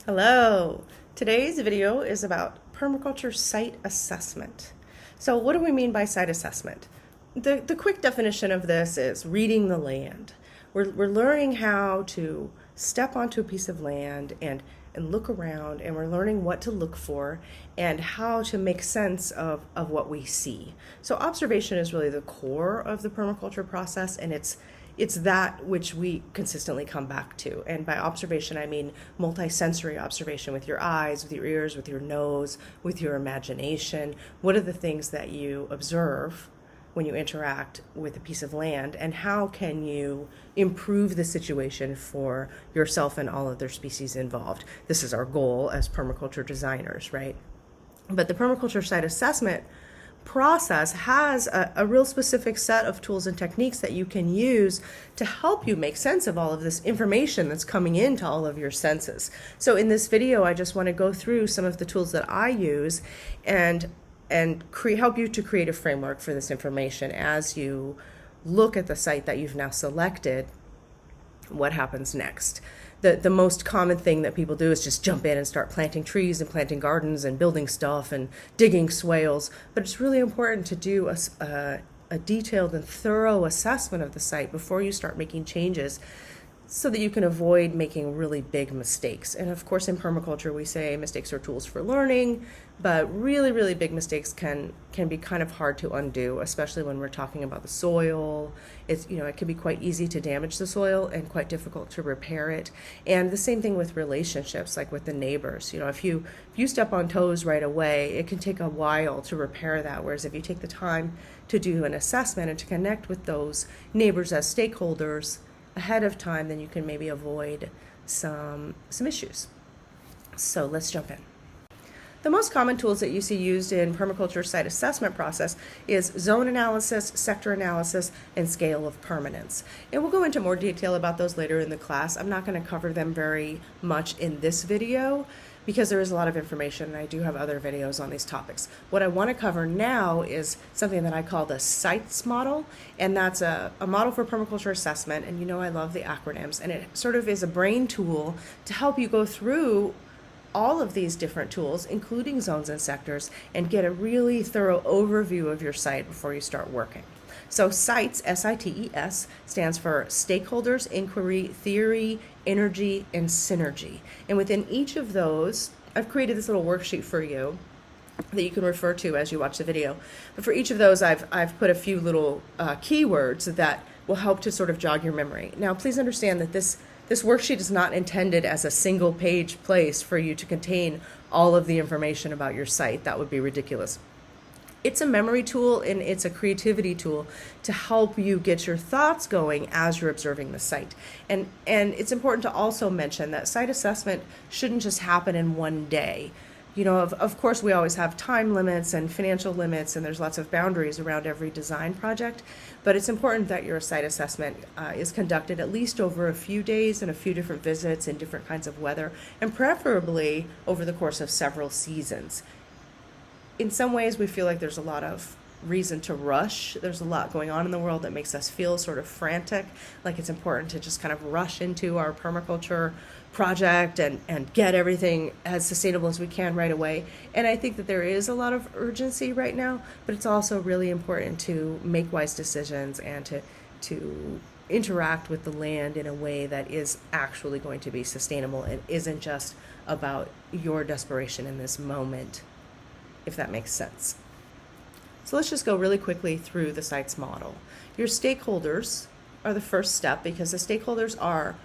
Hello! Today's video is about permaculture site assessment. So what do we mean by site assessment? The quick definition of this is reading the land. We're learning how to step onto a piece of land and look around, and we're learning what to look for and how to make sense of what we see. So observation is really the core of the permaculture process, and it's that which we consistently come back to. And by observation, I mean multisensory observation with your eyes, with your ears, with your nose, with your imagination. What are the things that you observe when you interact with a piece of land, and how can you improve the situation for yourself and all other species involved? This is our goal as permaculture designers, right? But the permaculture site assessment process has a real specific set of tools and techniques that you can use to help you make sense of all of this information that's coming into all of your senses. So in this video, I just want to go through some of the tools that I use and help you to create a framework for this information as you look at the site that you've now selected. What happens next? The most common thing that people do is just jump in and start planting trees and planting gardens and building stuff and digging swales. But it's really important to do a detailed and thorough assessment of the site before you start making changes, so that you can avoid making really big mistakes. And of course, in permaculture, we say mistakes are tools for learning, but really, really big mistakes can be kind of hard to undo, especially when we're talking about the soil. It can be quite easy to damage the soil and quite difficult to repair it. And the same thing with relationships, like with the neighbors. If you step on toes right away, it can take a while to repair that. Whereas if you take the time to do an assessment and to connect with those neighbors as stakeholders ahead of time, then you can maybe avoid some issues. So let's jump in. The most common tools that you see used in permaculture site assessment process is zone analysis, sector analysis, and scale of permanence. And we'll go into more detail about those later in the class. I'm not going to cover them very much in this video because there is a lot of information, and I do have other videos on these topics. What I want to cover now is something that I call the SITES model, and that's a model for permaculture assessment. And I love the acronyms, and it sort of is a brain tool to help you go through all of these different tools, including zones and sectors, and get a really thorough overview of your site before you start working. So SITES, S-I-T-E-S, stands for Stakeholders, Inquiry, Theory, Energy, and Synergy. And within each of those, I've created this little worksheet for you that you can refer to as you watch the video. But for each of those, I've put a few little keywords that will help to sort of jog your memory. Now, please understand that this worksheet is not intended as a single page place for you to contain all of the information about your site. That would be ridiculous. It's a memory tool, and it's a creativity tool to help you get your thoughts going as you're observing the site. And it's important to also mention that site assessment shouldn't just happen in one day. Of course, we always have time limits and financial limits, and there's lots of boundaries around every design project. But it's important that your site assessment is conducted at least over a few days and a few different visits in different kinds of weather, and preferably over the course of several seasons. In some ways, we feel like there's a lot of reason to rush. There's a lot going on in the world that makes us feel sort of frantic, like it's important to just kind of rush into our permaculture project and get everything as sustainable as we can right away. And I think that there is a lot of urgency right now, but it's also really important to make wise decisions and to interact with the land in a way that is actually going to be sustainable and isn't just about your desperation in this moment, if that makes sense. So let's just go really quickly through the SITES model. Your stakeholders are the first step, because the stakeholders are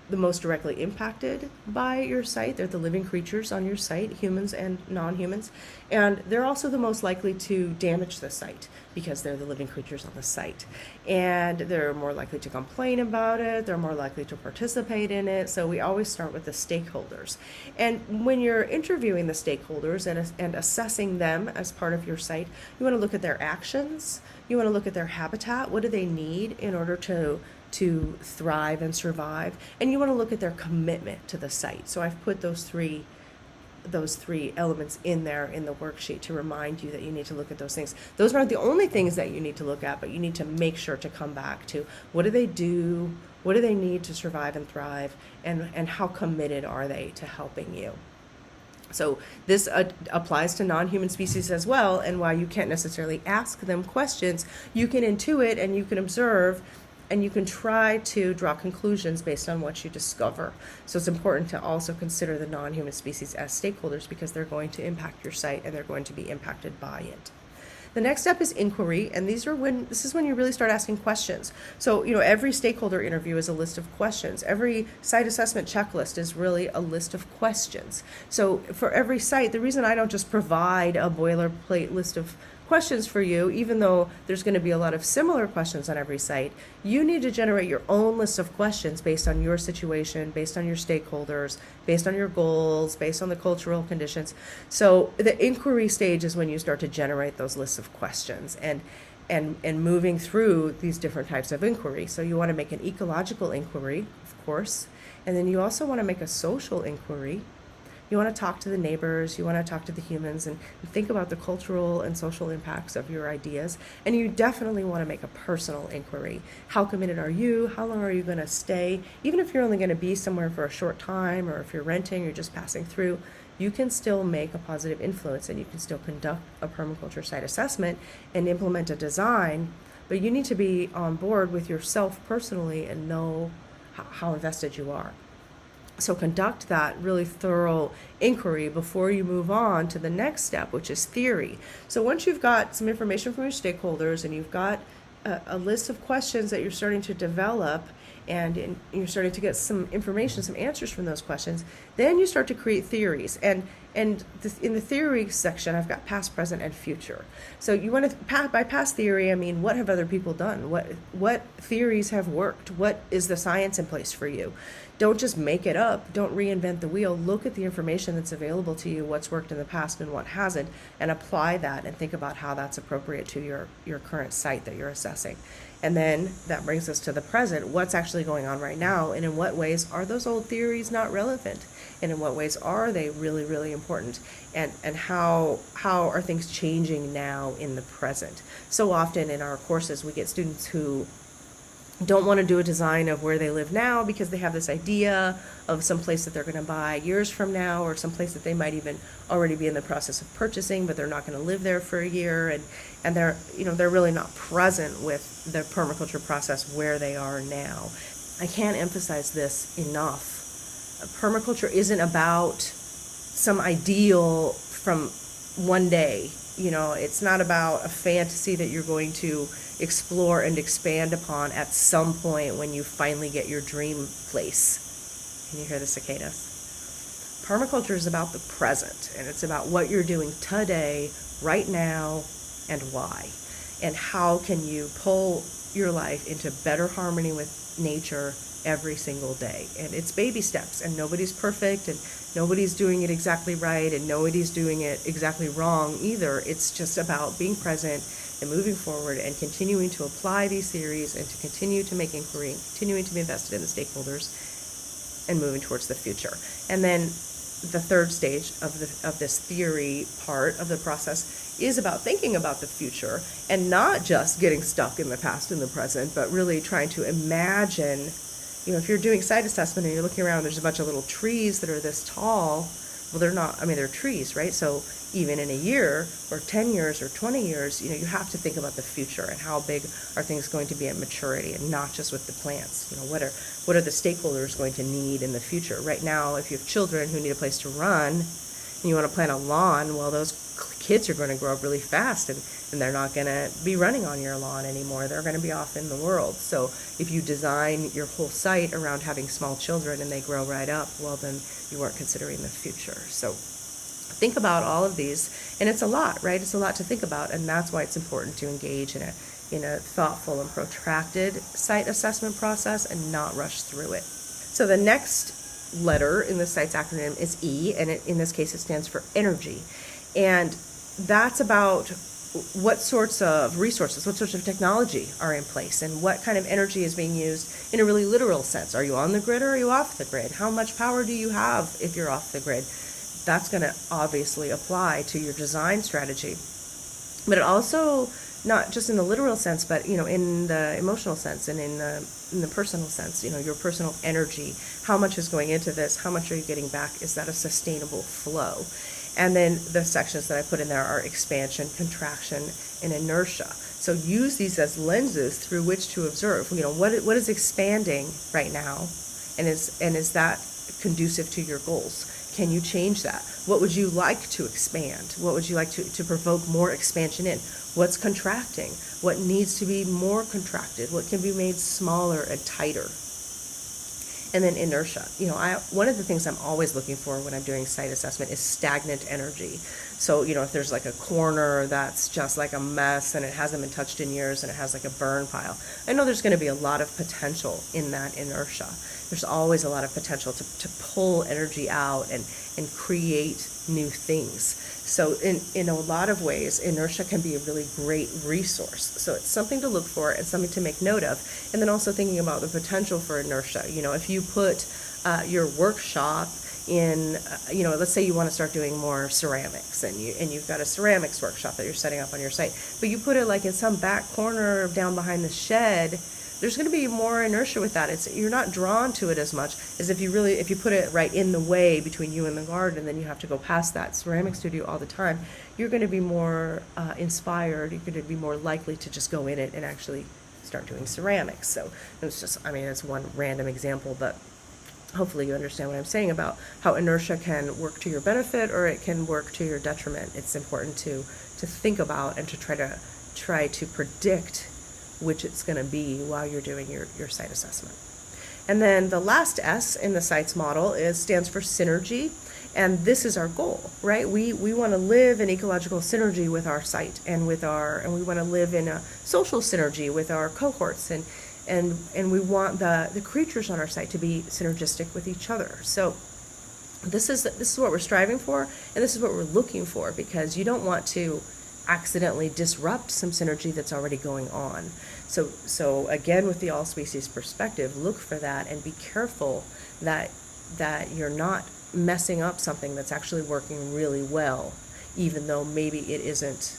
the most directly impacted by your site. They're the living creatures on your site, humans and non-humans, and they're also the most likely to damage the site because they're the living creatures on the site. And they're more likely to complain about it, they're more likely to participate in it, so we always start with the stakeholders. And when you're interviewing the stakeholders and assessing them as part of your site, you want to look at their actions, you want to look at their habitat, what do they need in order to thrive and survive, and you want to look at their commitment to the site. So I've put those three elements in there in the worksheet to remind you that you need to look at those things. Those aren't the only things that you need to look at, but you need to make sure to come back to what do they do, What do they need to survive and thrive? And how committed are they to helping you? So this applies to non-human species as well, and while you can't necessarily ask them questions, you can intuit and you can observe and you can try to draw conclusions based on what you discover. So it's important to also consider the non-human species as stakeholders because they're going to impact your site and they're going to be impacted by it. The next step is inquiry, and this is when you really start asking questions. So, every stakeholder interview is a list of questions. Every site assessment checklist is really a list of questions. So for every site, the reason I don't just provide a boilerplate list of questions for you, even though there's going to be a lot of similar questions on every site, you need to generate your own list of questions based on your situation, based on your stakeholders, based on your goals, based on the cultural conditions. So the inquiry stage is when you start to generate those lists of questions and moving through these different types of inquiry. So you want to make an ecological inquiry, of course, and then you also want to make a social inquiry. You want to talk to the neighbors, you want to talk to the humans, and think about the cultural and social impacts of your ideas. And you definitely want to make a personal inquiry. How committed are you? How long are you going to stay? Even if you're only going to be somewhere for a short time, or if you're renting, you're just passing through, you can still make a positive influence and you can still conduct a permaculture site assessment and implement a design. But you need to be on board with yourself personally and know how invested you are. So conduct that really thorough inquiry before you move on to the next step, which is theory. So once you've got some information from your stakeholders and you've got a list of questions that you're starting to develop, and you're starting to get some information, some answers from those questions, then you start to create theories. And in the theory section, I've got past, present, and future. So you want to, by past theory, I mean, what have other people done? What theories have worked? What is the science in place for you? Don't just make it up. Don't reinvent the wheel. Look at the information that's available to you, what's worked in the past and what hasn't, and apply that and think about how that's appropriate to your current site that you're assessing. And then that brings us to the present. What's actually going on right now, and in what ways are those old theories not relevant? And in what ways are they really, really important? And how are things changing now in the present? So often in our courses, we get students who don't want to do a design of where they live now because they have this idea of some place that they're going to buy years from now, or some place that they might even already be in the process of purchasing, but they're not going to live there for a year, and they're really not present with the permaculture process where they are now. I can't emphasize this enough. Permaculture isn't about some ideal from one day. It's not about a fantasy that you're going to explore and expand upon at some point when you finally get your dream place. Can you hear the cicadas? Permaculture is about the present, and it's about what you're doing today, right now, and why. And how can you pull your life into better harmony with nature every single day. And it's baby steps, and nobody's perfect, and nobody's doing it exactly right, and nobody's doing it exactly wrong either. It's just about being present and moving forward and continuing to apply these theories and to continue to make inquiry, continuing to be invested in the stakeholders, and moving towards the future. And then the third stage of this theory part of the process is about thinking about the future and not just getting stuck in the past and the present, but really trying to imagine, if you're doing site assessment and you're looking around, there's a bunch of little trees that are this tall. Well, they're not, they're trees, right? So even in a year or 10 years or 20 years, you have to think about the future and how big are things going to be at maturity, and not just with the plants. What are the stakeholders going to need in the future? Right now, if you have children who need a place to run and you want to plant a lawn, well, those kids are going to grow up really fast, and they're not going to be running on your lawn anymore. They're going to be off in the world. So if you design your whole site around having small children and they grow right up, well, then you weren't considering the future. So think about all of these, and it's a lot, right? It's a lot to think about, and that's why it's important to engage in a thoughtful and protracted site assessment process and not rush through it. So the next letter in the site's acronym is E, and in this case it stands for energy. And that's about what sorts of resources, what sorts of technology are in place, and what kind of energy is being used in a really literal sense. Are you on the grid or are you off the grid? How much power do you have if you're off the grid? That's going to obviously apply to your design strategy. But it also not just in the literal sense, but in the emotional sense and in the personal sense. Your personal energy. How much is going into this? How much are you getting back? Is that a sustainable flow? And then the sections that I put in there are expansion, contraction, and inertia. So use these as lenses through which to observe. What is expanding right now, and is that conducive to your goals? Can you change that? What would you like to expand? What would you like to provoke more expansion in? What's contracting? What needs to be more contracted? What can be made smaller and tighter? And then inertia. One of the things I'm always looking for when I'm doing site assessment is stagnant energy. So, if there's like a corner that's just like a mess and it hasn't been touched in years and it has like a burn pile, I know there's going to be a lot of potential in that inertia. There's always a lot of potential to pull energy out and create new things. So in a lot of ways, inertia can be a really great resource. So it's something to look for and something to make note of. And then also thinking about the potential for inertia. If you put your workshop in, let's say you want to start doing more ceramics, and you've got a ceramics workshop that you're setting up on your site, but you put it like in some back corner down behind the shed, there's going to be more inertia with that. You're not drawn to it as much as if you put it right in the way between you and the garden, and then you have to go past that ceramic studio all the time. You're going to be more inspired. You're going to be more likely to just go in it and actually start doing ceramics. So it's one random example, but hopefully you understand what I'm saying about how inertia can work to your benefit or it can work to your detriment. It's important to think about and to try to predict which it's going to be while you're doing your site assessment. And then the last S in the SITES model stands for synergy, and this is our goal, right? We want to live in ecological synergy with our site and we want to live in a social synergy with our cohorts, and we want the creatures on our site to be synergistic with each other. So this is what we're striving for, and this is what we're looking for, because you don't want to accidentally disrupt some synergy that's already going on. So again, with the all species perspective, look for that and be careful that you're not messing up something that's actually working really well, even though maybe it isn't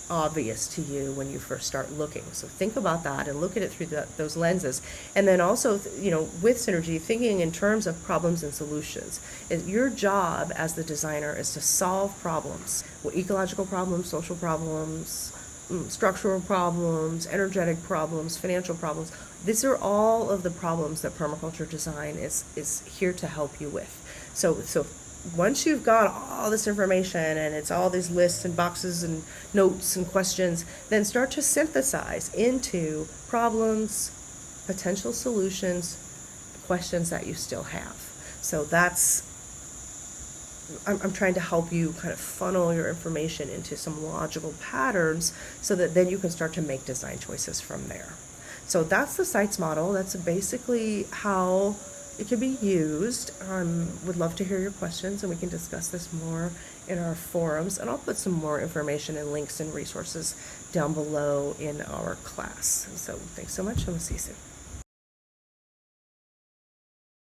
obvious to you when you first start looking. So think about that and look at it through those lenses. And then also, with synergy, thinking in terms of problems and solutions. Your job as the designer is to solve problems, ecological problems, social problems, structural problems, energetic problems, financial problems. These are all of the problems that permaculture design is here to help you with. So once you've got all this information and it's all these lists and boxes and notes and questions, then start to synthesize into problems, potential solutions, questions that you still have. So I'm trying to help you kind of funnel your information into some logical patterns so that then you can start to make design choices from there. So that's the SITES model. That's basically how it can be used. Would love to hear your questions, and we can discuss this more in our forums, and I'll put some more information and links and resources down below in our class. So thanks so much, and we'll see you soon.